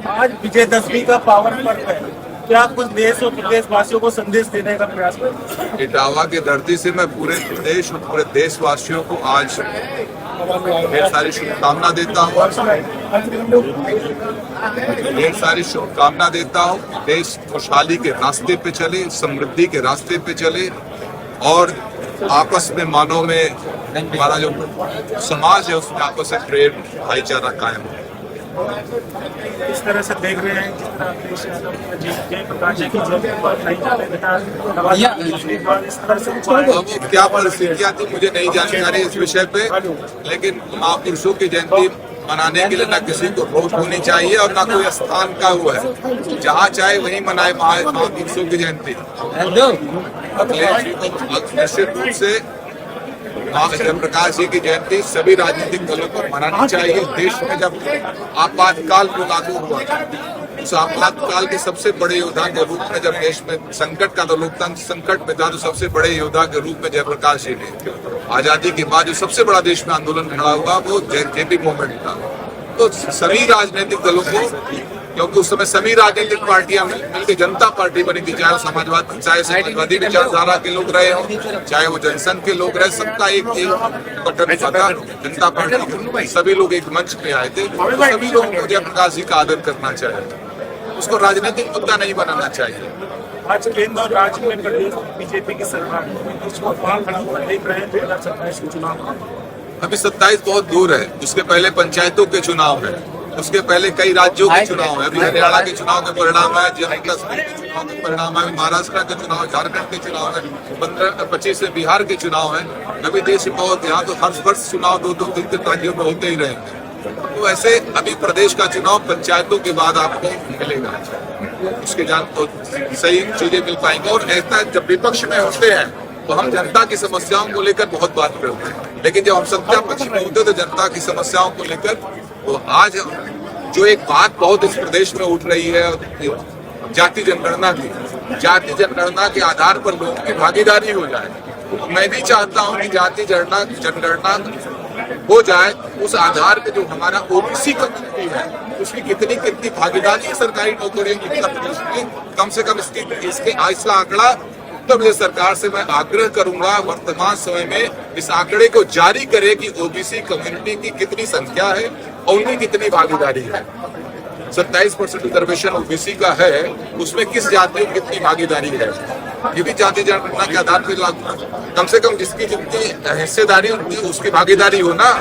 आज विजयदशमी का पावन पर्व है, क्या कुछ देश और प्रदेशवासियों को संदेश देने का प्रयास करें? इटावा की धरती से मैं पूरे प्रदेश और पूरे देशवासियों को आज ढेर सारी शुभकामना देता हूँ। ढेर सारी शुभकामना देता हूँ। देश खुशहाली के रास्ते पे चले, समृद्धि के रास्ते पे चले और आपस में मानव में हमारा जो समाज है उसमें आपस में प्रेम भाईचारा कायम हो। इस तरह से देख रहे हैं जिस तरह जयप्रकाश जी की जयंती मनाई जा रही है, इस तरह से अब क्या परिस्थितियां थी मुझे नहीं जानकारी इस विषय पे, लेकिन महापुरुषों की जयंती मनाने के लिए ना किसी को रोक होनी चाहिए और ना कोई स्थान का हुआ है, जहाँ चाहे वहीं मनाए महापुरुषों की जयंती। निश्चित रूप से जयप्रकाश जी की जयंती सभी राजनीतिक दलों को मनानी चाहिए। देश में जब आपातकाल को लागू हुआ उस आपातकाल के सबसे बड़े योद्धा के रूप में, जब देश में संकट का, तो लोकतंत्र संकट में था, तो सबसे बड़े योद्धा के रूप में जयप्रकाश जी ने आजादी के बाद जो सबसे बड़ा देश में आंदोलन खड़ा हुआ वो जेपी मूवमेंट था। तो सभी राजनीतिक दलों को, क्योंकि उस समय सभी राजनीतिक पार्टियां मिलकर जनता पार्टी बनी थी, चाहे समाजवादी विचारधारा के लोग रहे हों, चाहे वो जनसंघ के लोग रहे, सबका एक गठन था जनता पार्टी। सभी लोग एक मंच पे आए थे। तो सभी लोगों को जयप्रकाश जी का आदर करना चाहिए, उसको राजनीतिक मुद्दा नहीं बनाना चाहिए। आज केंद्र और राज्य में प्रदेश बीजेपी की सरकार उसको खड़ा हुआ देख रहे हैं 2027 के चुनाव। अभी 27 बहुत दूर है, उसके पहले पंचायतों के चुनाव है, उसके पहले कई राज्यों के चुनाव है। अभी हरियाणा के चुनाव के परिणाम है, जम्मू कश्मीर के चुनाव के परिणाम है, महाराष्ट्र के चुनाव, झारखंड के चुनाव है, 15-25 से बिहार के चुनाव है। अभी देश में बहुत, यहाँ तो हर वर्ष चुनाव 2-2 3 राज्यों में होते ही रहेंगे। तो ऐसे अभी प्रदेश का चुनाव पंचायतों के बाद आपको मिलेगा, उसके जान तो सही चीजें मिल पाएंगी। और ऐसा जब विपक्ष में होते हैं तो हम जनता की समस्याओं को लेकर बहुत बात करते हैं, लेकिन जब हम सत्ता पक्ष में होते तो जनता की समस्याओं को लेकर, तो आज जो एक बात बहुत इस प्रदेश में उठ रही है जाति जनगणना की, जाति जनगणना के आधार पर लोगों की भागीदारी हो जाए। मैं भी चाहता हूं कि जाति जनगणना हो जाए, उस आधार पे जो हमारा ओबीसी कम्युनिटी है उसकी कितनी भागीदारी सरकारी नौकरियों की उत्तर प्रदेश में, कम से कम इसके इसका आंकड़ा उत्तर प्रदेश सरकार से मैं आग्रह करूंगा वर्तमान समय में इस आंकड़े को जारी करे कि ओबीसी कम्युनिटी की कितनी संख्या है और उनकी कितनी भागीदारी है। 27% रिजर्वेशन ओबीसी का है, उसमें किस जाति की कितनी भागीदारी है, ये भी जाति जनगणना के आधार पर लागू, कम से कम जिसकी जितनी हिस्सेदारी उसकी भागीदारी हो ना।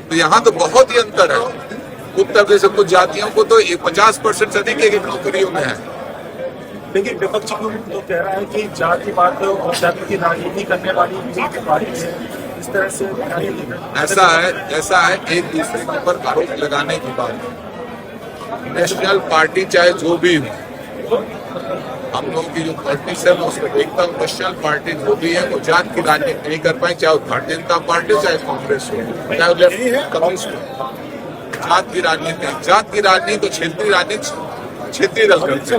तो यहाँ तो बहुत ही अंतर है। उत्तर प्रदेश कुछ जातियों को तो 50% से अधिक एक नौकरियों में है। लेकिन विपक्ष तो कह रहा है कि जातिवाद और जाति की राजनीति करने वाली पार्टी है, इस तरह से ऐसा है एक दूसरे के ऊपर आरोप लगाने की बात। नेशनल पार्टी चाहे जो भी हो, हम लोग की जो पॉलिटिक्स है मैं उसमें देखता हूँ, नेशनल पार्टी जो भी है वो जात की राजनीति नहीं कर पाए, चाहे भारतीय जनता पार्टी, चाहे कांग्रेस हो, चाहे कम्युनिस्ट हो। जात की राजनीति तो क्षेत्रीय राजनीति, क्षेत्रीय राजनीति।